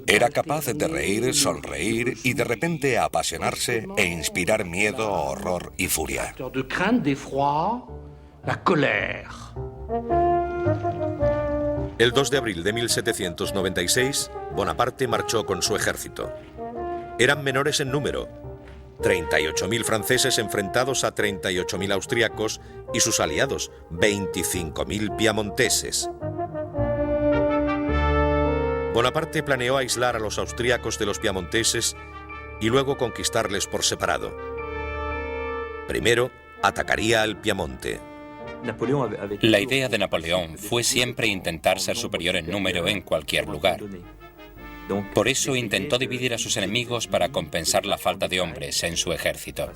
Era capaz de reír, sonreír y de repente apasionarse e inspirar miedo, horror y furia. El 2 de abril de 1796, Bonaparte marchó con su ejército. Eran menores en número, 38.000 franceses enfrentados a 38.000 austriacos y sus aliados, 25.000 piamonteses. Bonaparte planeó aislar a los austriacos de los piamonteses y luego conquistarles por separado. Primero, atacaría al Piamonte. La idea de Napoleón fue siempre intentar ser superior en número en cualquier lugar. Por eso intentó dividir a sus enemigos para compensar la falta de hombres en su ejército.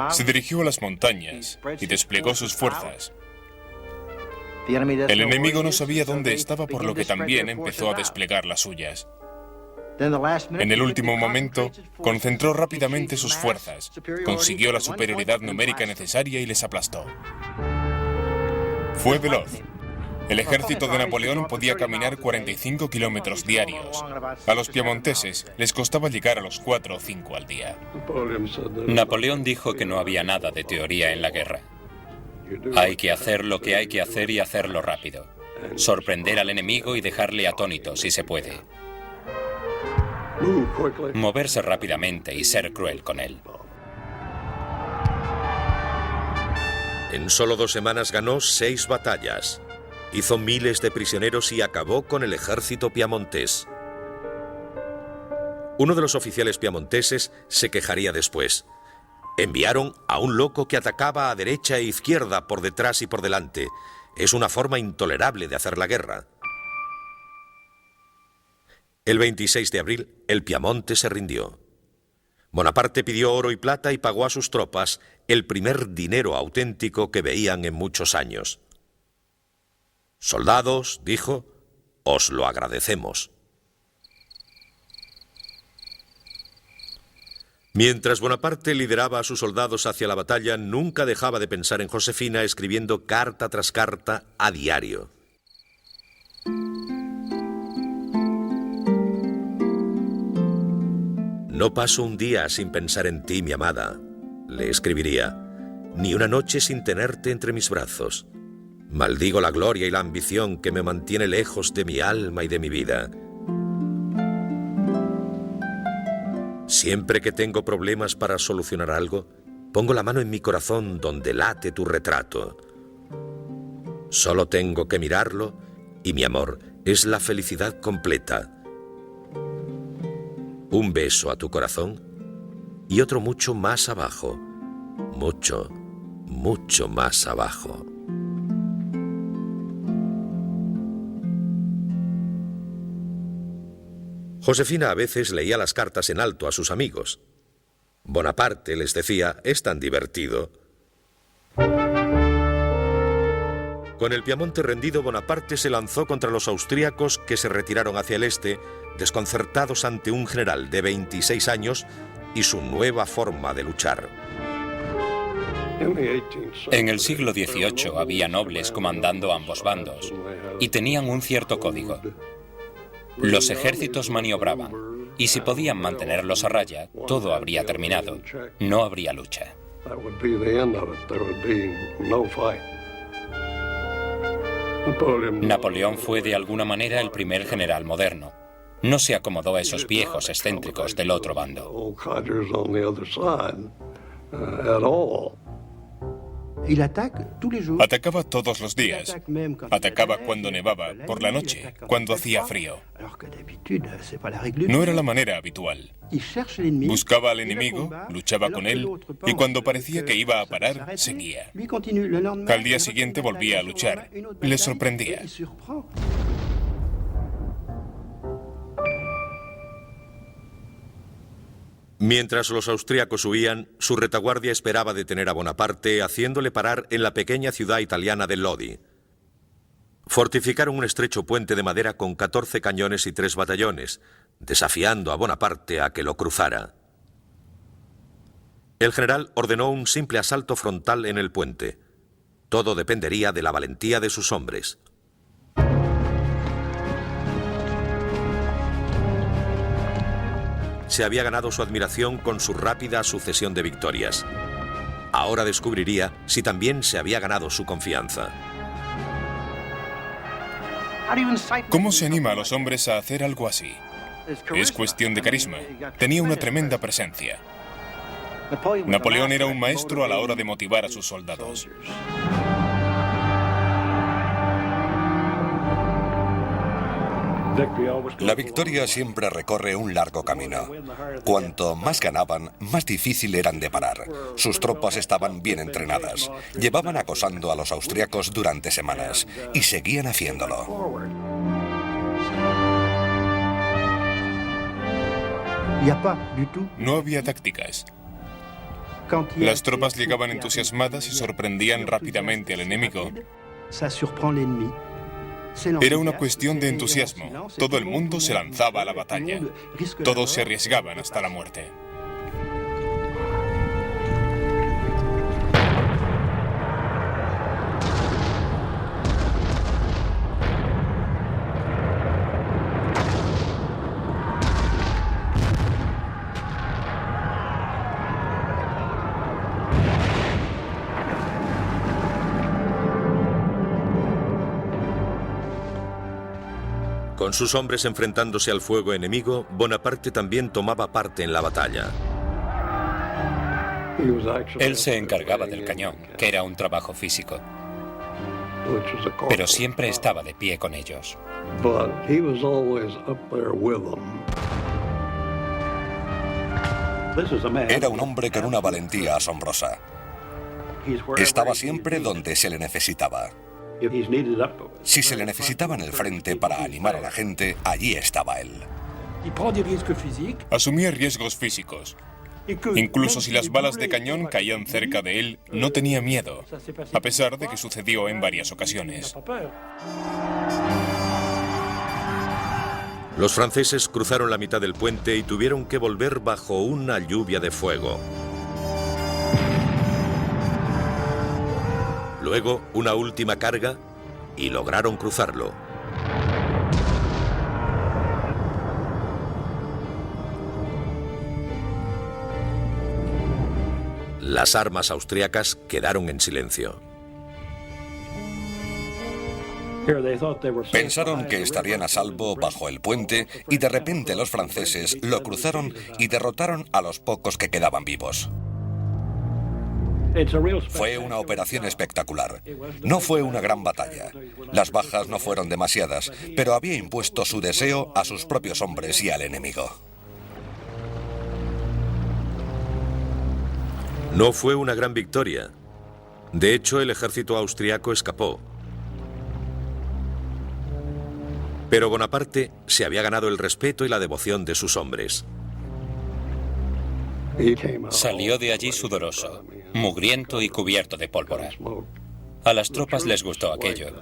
Se dirigió a las montañas y desplegó sus fuerzas. El enemigo no sabía dónde estaba, por lo que también empezó a desplegar las suyas. En el último momento, concentró rápidamente sus fuerzas, consiguió la superioridad numérica necesaria y les aplastó. Fue veloz. El ejército de Napoleón podía caminar 45 kilómetros diarios. A los piamonteses les costaba llegar a los 4 o 5 al día. Napoleón dijo que no había nada de teoría en la guerra. Hay que hacer lo que hay que hacer y hacerlo rápido. Sorprender al enemigo y dejarle atónito si se puede. Moverse rápidamente y ser cruel con él. En solo 2 semanas ganó 6 batallas. Hizo miles de prisioneros y acabó con el ejército piamontés. Uno de los oficiales piamonteses se quejaría después. Enviaron a un loco que atacaba a derecha e izquierda, por detrás y por delante. Es una forma intolerable de hacer la guerra. El 26 de abril, el Piamonte se rindió. Bonaparte pidió oro y plata y pagó a sus tropas el primer dinero auténtico que veían en muchos años. «Soldados», dijo, «os lo agradecemos». Mientras Bonaparte lideraba a sus soldados hacia la batalla, nunca dejaba de pensar en Josefina, escribiendo carta tras carta a diario. «No paso un día sin pensar en ti, mi amada», le escribiría, «ni una noche sin tenerte entre mis brazos. Maldigo la gloria y la ambición que me mantiene lejos de mi alma y de mi vida. Siempre que tengo problemas para solucionar algo, pongo la mano en mi corazón donde late tu retrato. Solo tengo que mirarlo y mi amor es la felicidad completa. Un beso a tu corazón y otro mucho más abajo, mucho, mucho más abajo». Josefina a veces leía las cartas en alto a sus amigos. Bonaparte, les decía, es tan divertido. Con el Piamonte rendido, Bonaparte se lanzó contra los austríacos, que se retiraron hacia el este, desconcertados ante un general de 26 años y su nueva forma de luchar. En el siglo XVIII había nobles comandando ambos bandos y tenían un cierto código. Los ejércitos maniobraban, y si podían mantenerlos a raya, todo habría terminado. No habría lucha. Napoleón fue de alguna manera el primer general moderno. No se acomodó a esos viejos excéntricos del otro bando. Atacaba todos los días. Atacaba cuando nevaba, por la noche, cuando hacía frío. No era la manera habitual. Buscaba al enemigo, luchaba con él, y cuando parecía que iba a parar, seguía. Al día siguiente volvía a luchar. Le sorprendía. Mientras los austríacos huían, su retaguardia esperaba detener a Bonaparte, haciéndole parar en la pequeña ciudad italiana de Lodi. Fortificaron un estrecho puente de madera con 14 cañones y 3 batallones, desafiando a Bonaparte a que lo cruzara. El general ordenó un simple asalto frontal en el puente. Todo dependería de la valentía de sus hombres. Se había ganado su admiración con su rápida sucesión de victorias. Ahora descubriría si también se había ganado su confianza. ¿Cómo se anima a los hombres a hacer algo así? Es cuestión de carisma. Tenía una tremenda presencia. Napoleón era un maestro a la hora de motivar a sus soldados. La victoria siempre recorre un largo camino. Cuanto más ganaban, más difícil eran de parar. Sus tropas estaban bien entrenadas. Llevaban acosando a los austriacos durante semanas y seguían haciéndolo. No había tácticas. Las tropas llegaban entusiasmadas y sorprendían rápidamente al enemigo. Era una cuestión de entusiasmo. Todo el mundo se lanzaba a la batalla. Todos se arriesgaban hasta la muerte. Con sus hombres enfrentándose al fuego enemigo, Bonaparte también tomaba parte en la batalla. Él se encargaba del cañón, que era un trabajo físico, pero siempre estaba de pie con ellos. Era un hombre con una valentía asombrosa. Estaba siempre donde se le necesitaba. Si se le necesitaba en el frente para animar a la gente, allí estaba él. Asumía riesgos físicos. Incluso si las balas de cañón caían cerca de él, no tenía miedo, a pesar de que sucedió en varias ocasiones. Los franceses cruzaron la mitad del puente y tuvieron que volver bajo una lluvia de fuego. Luego, una última carga y lograron cruzarlo. Las armas austriacas quedaron en silencio. Pensaron que estarían a salvo bajo el puente y de repente los franceses lo cruzaron y derrotaron a los pocos que quedaban vivos. Fue una operación espectacular. No fue una gran batalla. Las bajas no fueron demasiadas, pero había impuesto su deseo a sus propios hombres y al enemigo. No fue una gran victoria. De hecho, el ejército austriaco escapó. Pero Bonaparte se había ganado el respeto y la devoción de sus hombres. Salió de allí sudoroso, mugriento y cubierto de pólvora. A las tropas les gustó aquello.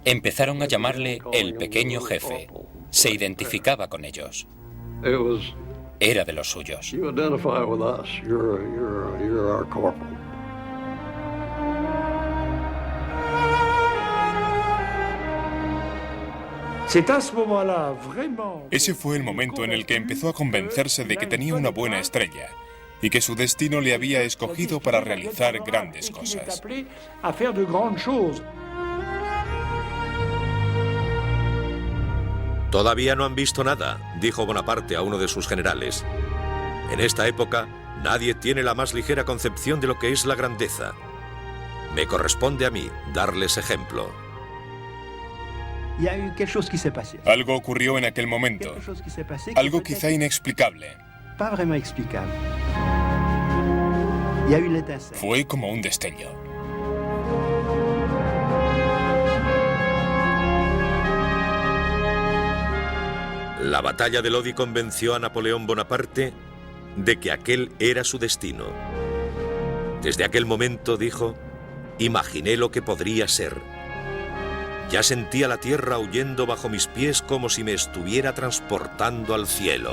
Empezaron a llamarle el pequeño jefe. Se identificaba con ellos. Era de los suyos. Ese fue el momento en el que empezó a convencerse de que tenía una buena estrella y que su destino le había escogido para realizar grandes cosas. Todavía no han visto nada, dijo Bonaparte a uno de sus generales. En esta época, nadie tiene la más ligera concepción de lo que es la grandeza. Me corresponde a mí darles ejemplo. Algo ocurrió en aquel momento, algo quizá inexplicable. Fue como un destello. La batalla de Lodi convenció a Napoleón Bonaparte de que aquel era su destino. Desde aquel momento, dijo, imaginé lo que podría ser. Ya sentía la tierra huyendo bajo mis pies como si me estuviera transportando al cielo.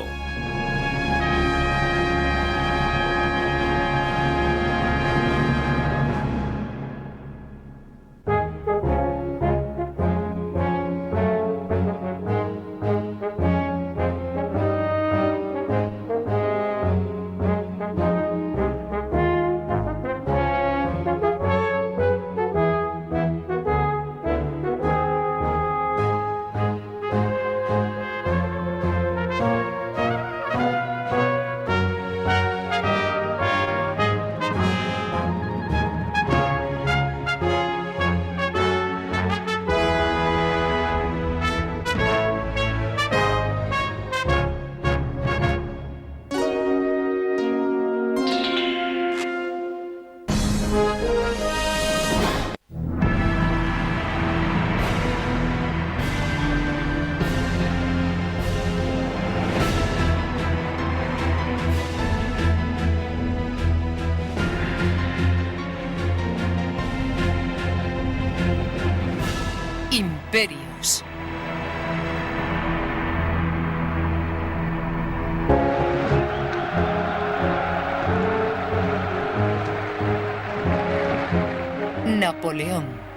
Imperios. Napoleón.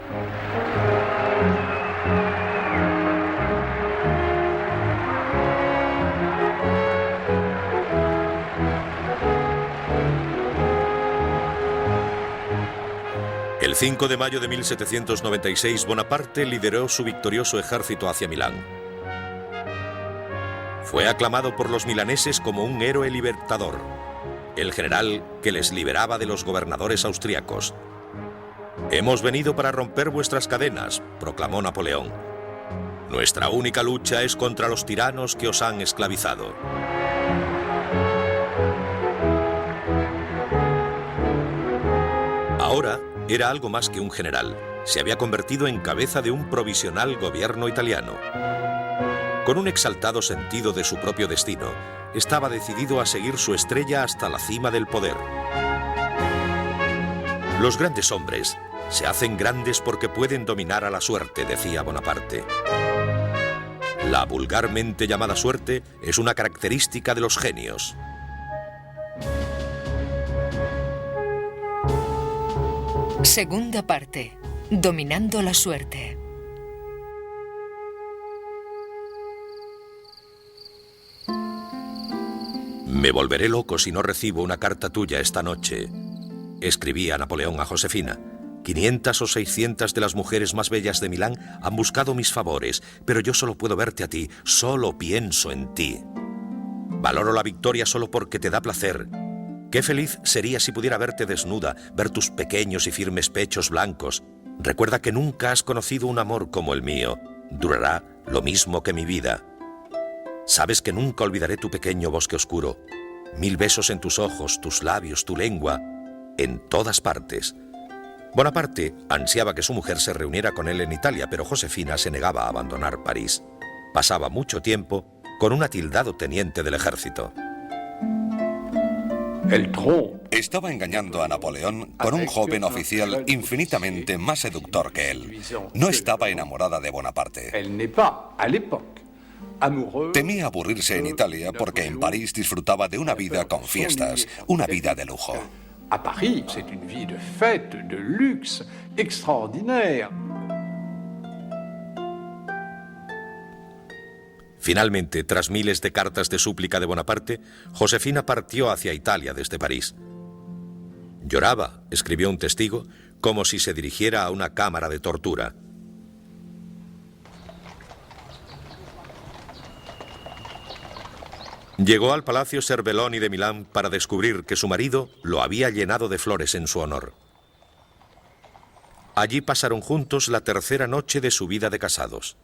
El 5 de mayo de 1796, Bonaparte lideró su victorioso ejército hacia Milán. Fue aclamado por los milaneses como un héroe libertador, el general que les liberaba de los gobernadores austriacos. «Hemos venido para romper vuestras cadenas», proclamó Napoleón. «Nuestra única lucha es contra los tiranos que os han esclavizado». Ahora era algo más que un general. Se había convertido en cabeza de un provisional gobierno italiano. Con un exaltado sentido de su propio destino, estaba decidido a seguir su estrella hasta la cima del poder. Los grandes hombres se hacen grandes porque pueden dominar a la suerte, decía Bonaparte. La vulgarmente llamada suerte es una característica de los genios. Segunda parte. Dominando la suerte. «Me volveré loco si no recibo una carta tuya esta noche», escribía Napoleón a Josefina. 500 o 600 de las mujeres más bellas de Milán han buscado mis favores, pero yo solo puedo verte a ti, solo pienso en ti. Valoro la victoria solo porque te da placer. Qué feliz sería si pudiera verte desnuda, ver tus pequeños y firmes pechos blancos. Recuerda que nunca has conocido un amor como el mío. Durará lo mismo que mi vida. Sabes que nunca olvidaré tu pequeño bosque oscuro. 1000 besos en tus ojos, tus labios, tu lengua, en todas partes. Bonaparte ansiaba que su mujer se reuniera con él en Italia, pero Josefina se negaba a abandonar París. Pasaba mucho tiempo con un atildado teniente del ejército. Estaba engañando a Napoleón con un joven oficial infinitamente más seductor que él. No estaba enamorada de Bonaparte. Temía aburrirse en Italia porque en París disfrutaba de una vida con fiestas, una vida de lujo. A París, c'est une vie de fête, de luxe extraordinaire. Finalmente, tras miles de cartas de súplica de Bonaparte, Josefina partió hacia Italia desde París. Lloraba, escribió un testigo, como si se dirigiera a una cámara de tortura. Llegó al Palacio Serbelloni de Milán para descubrir que su marido lo había llenado de flores en su honor. Allí pasaron juntos la tercera noche de su vida de casados.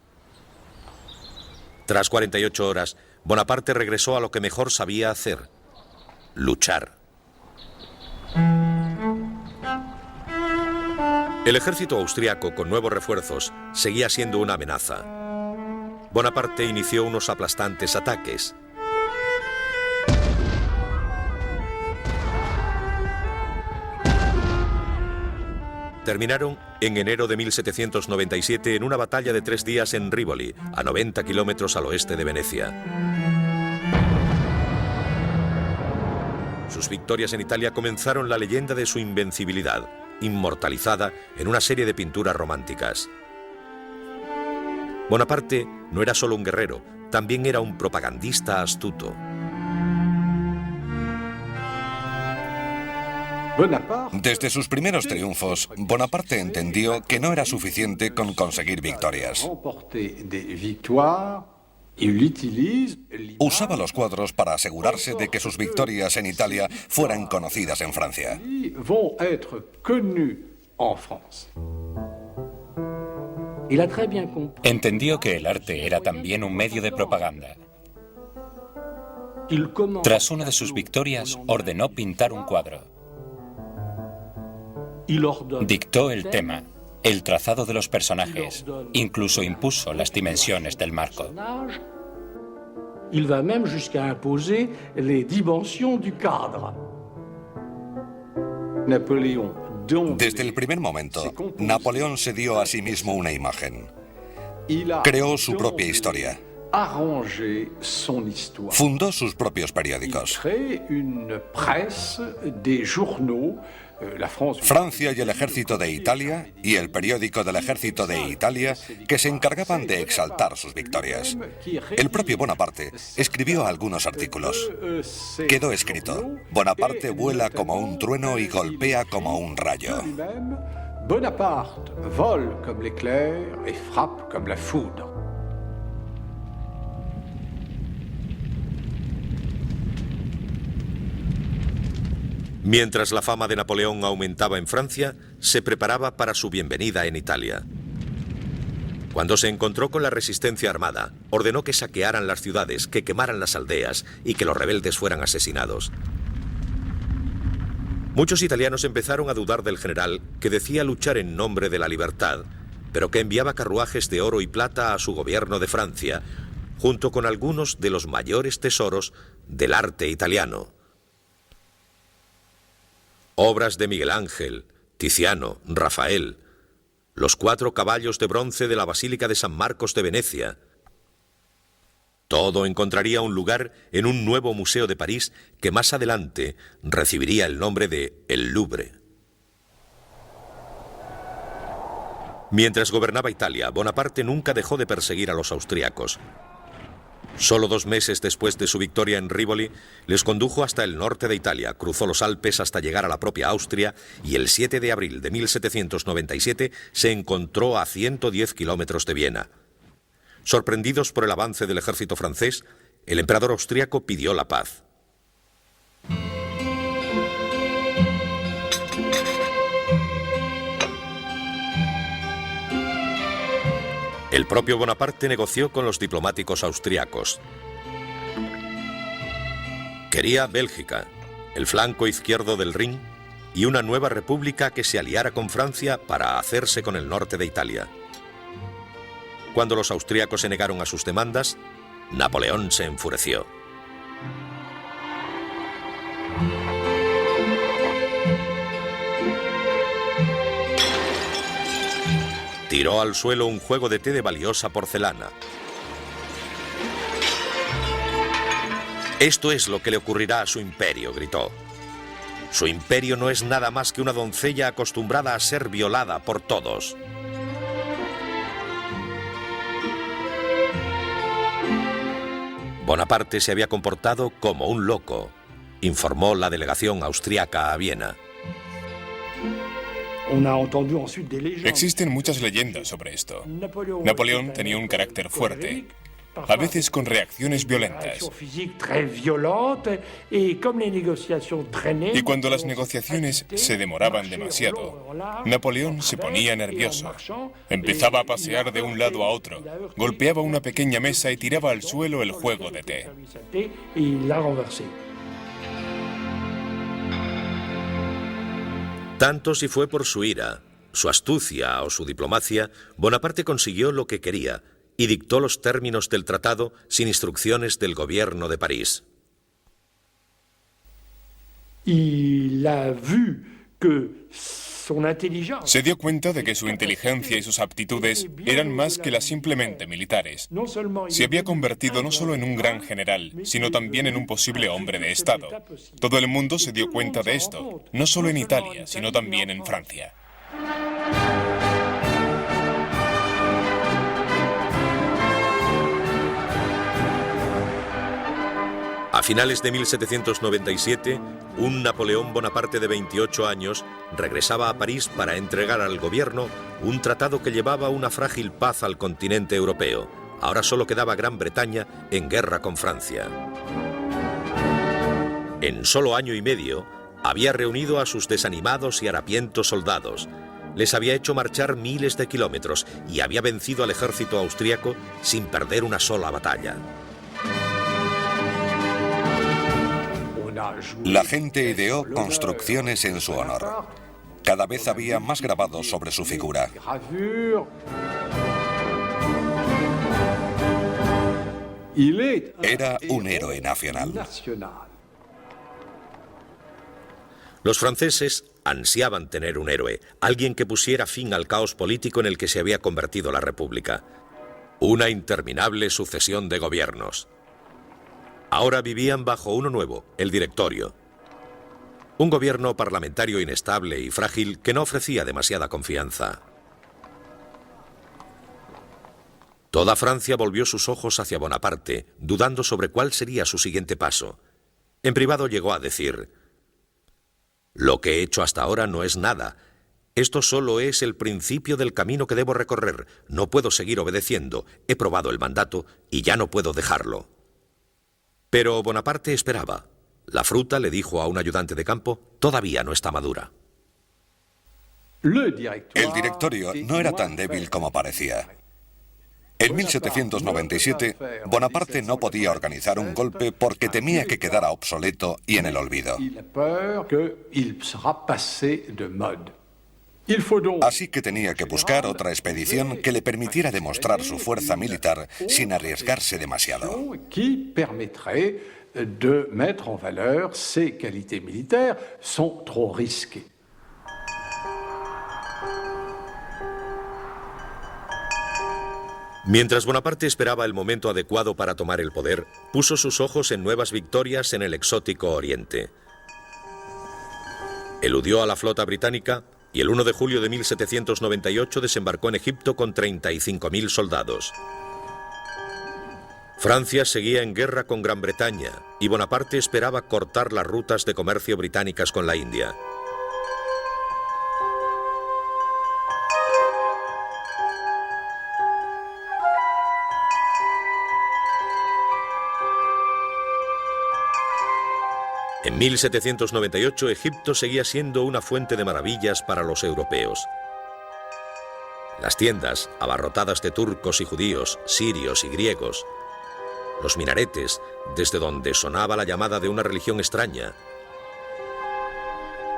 Tras 48 horas, Bonaparte regresó a lo que mejor sabía hacer: luchar. El ejército austriaco, con nuevos refuerzos, seguía siendo una amenaza. Bonaparte inició unos aplastantes ataques. Terminaron en enero de 1797 en una batalla de 3 días en Rivoli, a 90 kilómetros al oeste de Venecia. Sus victorias en Italia comenzaron la leyenda de su invencibilidad, inmortalizada en una serie de pinturas románticas. Bonaparte no era solo un guerrero, también era un propagandista astuto. Desde sus primeros triunfos, Bonaparte entendió que no era suficiente con conseguir victorias. Usaba los cuadros para asegurarse de que sus victorias en Italia fueran conocidas en Francia. Entendió que el arte era también un medio de propaganda. Tras una de sus victorias, ordenó pintar un cuadro. Dictó el tema, el trazado de los personajes, incluso impuso las dimensiones del marco. Il va même jusqu'à imposer les dimensions du cadre. Desde el primer momento, Napoleón se dio a sí mismo una imagen. Creó su propia historia. Fundó sus propios periódicos. Francia y el ejército de Italia y el periódico del ejército de Italia, que se encargaban de exaltar sus victorias. El propio Bonaparte escribió algunos artículos. Quedó escrito: Bonaparte vuela como un trueno y golpea como un rayo. Bonaparte vole comme l'éclair et frappe comme la foudre. Mientras la fama de Napoleón aumentaba en Francia, se preparaba para su bienvenida en Italia. Cuando se encontró con la resistencia armada, ordenó que saquearan las ciudades, que quemaran las aldeas y que los rebeldes fueran asesinados. Muchos italianos empezaron a dudar del general, que decía luchar en nombre de la libertad, pero que enviaba carruajes de oro y plata a su gobierno de Francia, junto con algunos de los mayores tesoros del arte italiano. Obras de Miguel Ángel, Tiziano, Rafael, los 4 caballos de bronce de la Basílica de San Marcos de Venecia. Todo encontraría un lugar en un nuevo museo de París que más adelante recibiría el nombre de El Louvre. Mientras gobernaba Italia, Bonaparte nunca dejó de perseguir a los austríacos. Solo 2 meses después de su victoria en Rivoli, les condujo hasta el norte de Italia, cruzó los Alpes hasta llegar a la propia Austria y el 7 de abril de 1797 se encontró a 110 kilómetros de Viena. Sorprendidos por el avance del ejército francés, el emperador austríaco pidió la paz. El propio Bonaparte negoció con los diplomáticos austriacos. Quería Bélgica, el flanco izquierdo del Rin y una nueva república que se aliara con Francia para hacerse con el norte de Italia. Cuando los austriacos se negaron a sus demandas, Napoleón se enfureció. Tiró al suelo un juego de té de valiosa porcelana. «Esto es lo que le ocurrirá a su imperio», gritó. «Su imperio no es nada más que una doncella acostumbrada a ser violada por todos». Bonaparte se había comportado como un loco, informó la delegación austriaca a Viena. Existen muchas leyendas sobre esto. Napoleón tenía un carácter fuerte, a veces con reacciones violentas. Y cuando las negociaciones se demoraban demasiado, Napoleón se ponía nervioso. Empezaba a pasear de un lado a otro, golpeaba una pequeña mesa y tiraba al suelo el juego de té. Tanto si fue por su ira, su astucia o su diplomacia, Bonaparte consiguió lo que quería y dictó los términos del tratado sin instrucciones del gobierno de París. Se dio cuenta de que su inteligencia y sus aptitudes eran más que las simplemente militares. Se había convertido no solo en un gran general, sino también en un posible hombre de Estado. Todo el mundo se dio cuenta de esto, no solo en Italia, sino también en Francia. A finales de 1797, un Napoleón Bonaparte de 28 años regresaba a París para entregar al gobierno un tratado que llevaba una frágil paz al continente europeo. Ahora solo quedaba Gran Bretaña en guerra con Francia. En solo año y medio, había reunido a sus desanimados y harapientos soldados. Les había hecho marchar miles de kilómetros y había vencido al ejército austríaco sin perder una sola batalla. La gente ideó construcciones en su honor. Cada vez había más grabados sobre su figura. Era un héroe nacional. Los franceses ansiaban tener un héroe, alguien que pusiera fin al caos político en el que se había convertido la República. Una interminable sucesión de gobiernos. Ahora vivían bajo uno nuevo, el Directorio. Un gobierno parlamentario inestable y frágil que no ofrecía demasiada confianza. Toda Francia volvió sus ojos hacia Bonaparte, dudando sobre cuál sería su siguiente paso. En privado llegó a decir: «Lo que he hecho hasta ahora no es nada. Esto solo es el principio del camino que debo recorrer. No puedo seguir obedeciendo. He probado el mandato y ya no puedo dejarlo». Pero Bonaparte esperaba. La fruta, le dijo a un ayudante de campo, todavía no está madura. El Directorio no era tan débil como parecía. En 1797, Bonaparte no podía organizar un golpe porque temía que quedara obsoleto y en el olvido. Así que tenía que buscar otra expedición que le permitiera demostrar su fuerza militar sin arriesgarse demasiado. Mientras Bonaparte esperaba el momento adecuado para tomar el poder, puso sus ojos en nuevas victorias en el exótico Oriente. Eludió a la flota británica y el 1 de julio de 1798 desembarcó en Egipto con 35.000 soldados. Francia seguía en guerra con Gran Bretaña y Bonaparte esperaba cortar las rutas de comercio británicas con la India. En 1798, Egipto seguía siendo una fuente de maravillas para los europeos. Las tiendas, abarrotadas de turcos y judíos, sirios y griegos. Los minaretes, desde donde sonaba la llamada de una religión extraña.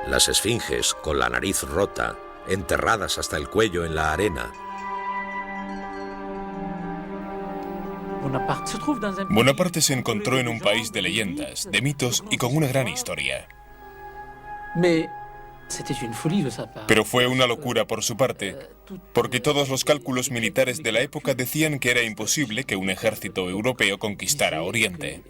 Las esfinges, con la nariz rota, enterradas hasta el cuello en la arena. Bonaparte se encontró en un país de leyendas, de mitos y con una gran historia. Pero fue una locura por su parte, porque todos los cálculos militares de la época decían que era imposible que un ejército europeo conquistara Oriente.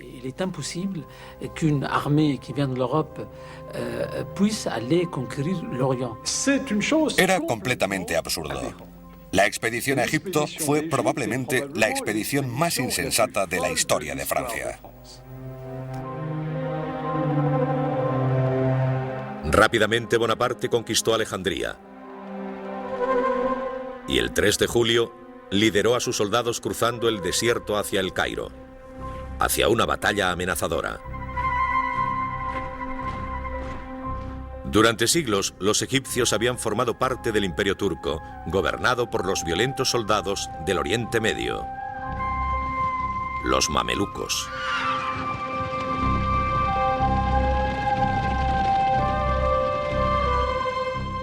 Era completamente absurdo. La expedición a Egipto fue probablemente la expedición más insensata de la historia de Francia. Rápidamente Bonaparte conquistó Alejandría. Y el 3 de julio lideró a sus soldados cruzando el desierto hacia el Cairo, hacia una batalla amenazadora. Durante siglos, los egipcios habían formado parte del Imperio turco, gobernado por los violentos soldados del Oriente Medio, los mamelucos.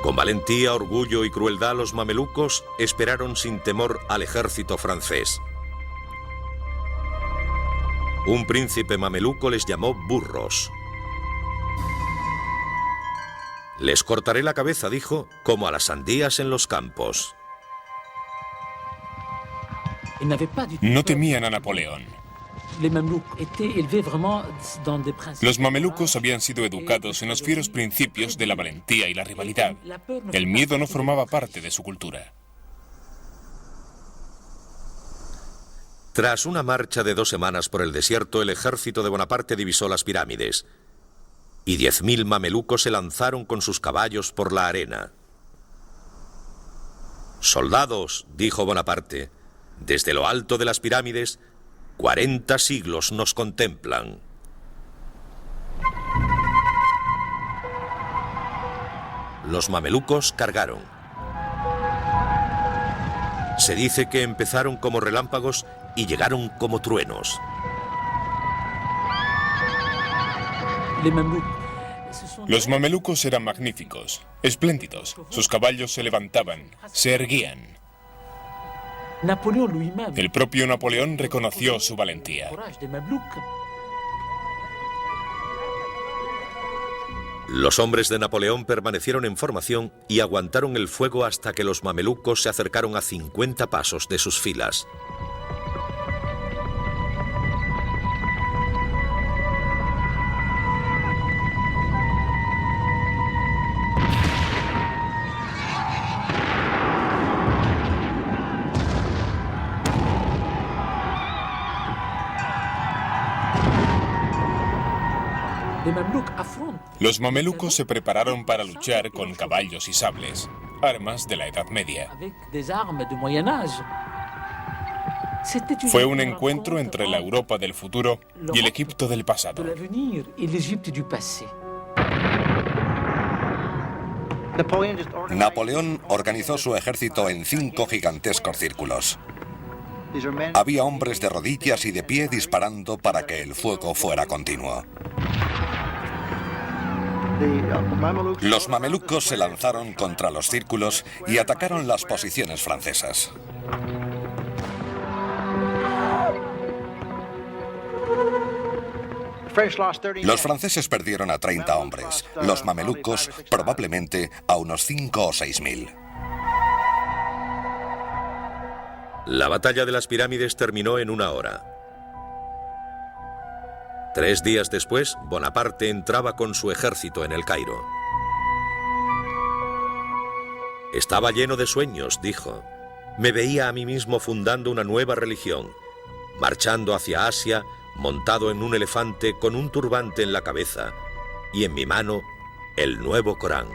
Con valentía, orgullo y crueldad, los mamelucos esperaron sin temor al ejército francés. Un príncipe mameluco les llamó burros. «Les cortaré la cabeza», dijo, «como a las sandías en los campos». No temían a Napoleón. Los mamelucos habían sido educados en los fieros principios de la valentía y la rivalidad. El miedo no formaba parte de su cultura. Tras una marcha de 2 semanas por el desierto, el ejército de Bonaparte divisó las pirámides. Y 10.000 mamelucos se lanzaron con sus caballos por la arena. «Soldados», dijo Bonaparte, «desde lo alto de las pirámides, 40 siglos nos contemplan». Los mamelucos cargaron. Se dice que empezaron como relámpagos y llegaron como truenos. Los mamelucos eran magníficos, espléndidos. Sus caballos se levantaban, se erguían. El propio Napoleón reconoció su valentía. Los hombres de Napoleón permanecieron en formación y aguantaron el fuego hasta que los mamelucos se acercaron a 50 pasos de sus filas. Los mamelucos se prepararon para luchar con caballos y sables, armas de la Edad Media. Fue un encuentro entre la Europa del futuro y el Egipto del pasado. Napoleón organizó su ejército en 5 gigantescos círculos. Había hombres de rodillas y de pie disparando para que el fuego fuera continuo. Los mamelucos se lanzaron contra los círculos y atacaron las posiciones francesas. Los franceses perdieron a 30 hombres, los mamelucos probablemente a unos 5 o 6.000. La batalla de las pirámides terminó en 1 hora. 3 días después, Bonaparte entraba con su ejército en el Cairo. Estaba lleno de sueños, dijo. Me veía a mí mismo fundando una nueva religión, marchando hacia Asia, montado en un elefante con un turbante en la cabeza y en mi mano el nuevo Corán.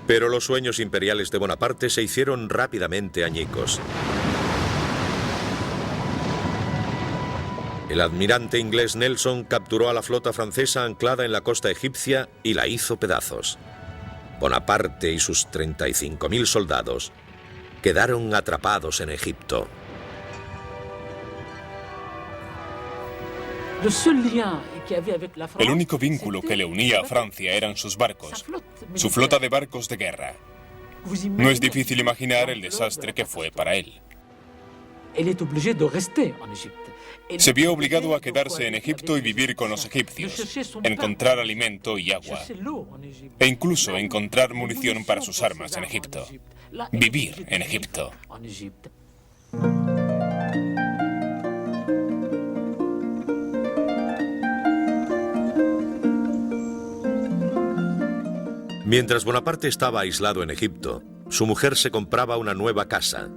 Pero los sueños imperiales de Bonaparte se hicieron rápidamente añicos. El almirante inglés Nelson capturó a la flota francesa anclada en la costa egipcia y la hizo pedazos. Bonaparte y sus 35.000 soldados quedaron atrapados en Egipto. El único vínculo que le unía a Francia eran sus barcos, su flota de barcos de guerra. No es difícil imaginar el desastre que fue para él. Se vio obligado a quedarse en Egipto y vivir con los egipcios, encontrar alimento y agua, e incluso encontrar munición para sus armas en Egipto. Vivir en Egipto. Mientras Bonaparte estaba aislado en Egipto, su mujer se compraba una nueva casa,